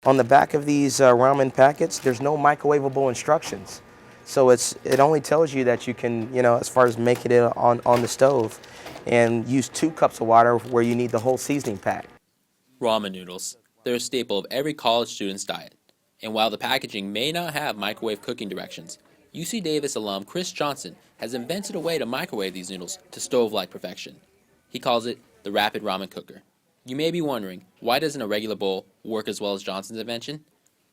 On the back of these ramen packets, there's no microwavable instructions. So it only tells you that you can, as far as making it on the stove, and use 2 cups of water where you need the whole seasoning pack. Ramen noodles. They're a staple of every college student's diet. And while the packaging may not have microwave cooking directions, UC Davis alum Chris Johnson has invented a way to microwave these noodles to stove-like perfection. He calls it the Rapid Ramen Cooker. You may be wondering, why doesn't a regular bowl work as well as Johnson's invention?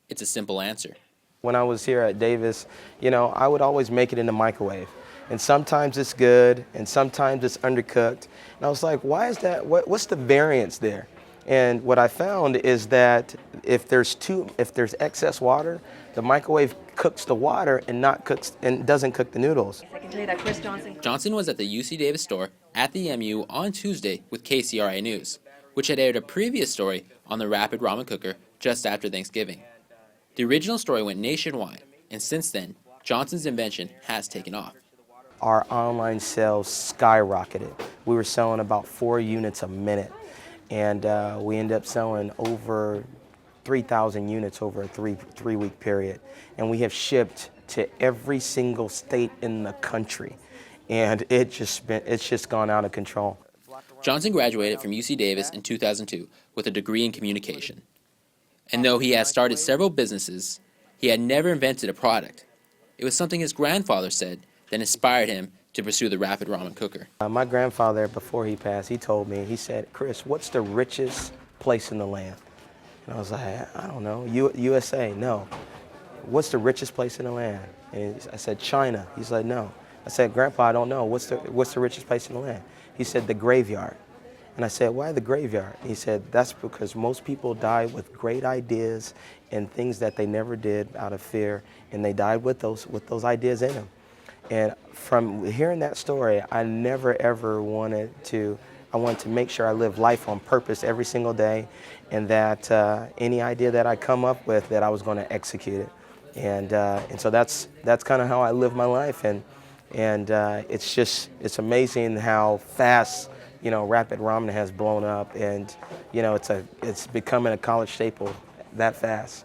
It's a simple answer. When I was here at Davis, I would always make it in the microwave. And sometimes it's good, and sometimes it's undercooked. And I was like, why is that? What's the variance there? And what I found is that if there's excess water, the microwave cooks the water and doesn't cook the noodles. I can tell you that Chris Johnson. Johnson was at the UC Davis store at the MU on Tuesday with KCRA News, which had aired a previous story on the Rapid Ramen Cooker just after Thanksgiving. The original story went nationwide, and since then, Johnson's invention has taken off. Our online sales skyrocketed. We were selling about 4 units a minute, and we ended up selling over 3,000 units over a three-week period. And we have shipped to every single state in the country, and it's just gone out of control. Johnson graduated from UC Davis in 2002 with a degree in communication. And though he has started several businesses, he had never invented a product. It was something his grandfather said that inspired him to pursue the Rapid Ramen Cooker. My grandfather, before he passed, he told me, he said, "Chris, what's the richest place in the land?" And I was like, "I don't know, USA, no." "What's the richest place in the land?" And I said, "China." He's like, "No." I said, "Grandpa, I don't know. What's the richest place in the land?" He said, "The graveyard." And I said, "Why the graveyard?" He said, "That's because most people die with great ideas and things that they never did out of fear, and they died with those ideas in them." And from hearing that story, I never ever wanted to make sure I live life on purpose every single day, and that any idea that I come up with, that I was going to execute it. And so that's kind of how I live my life, and it's amazing how fast Rapid Ramen has blown up, and it's becoming a college staple that fast.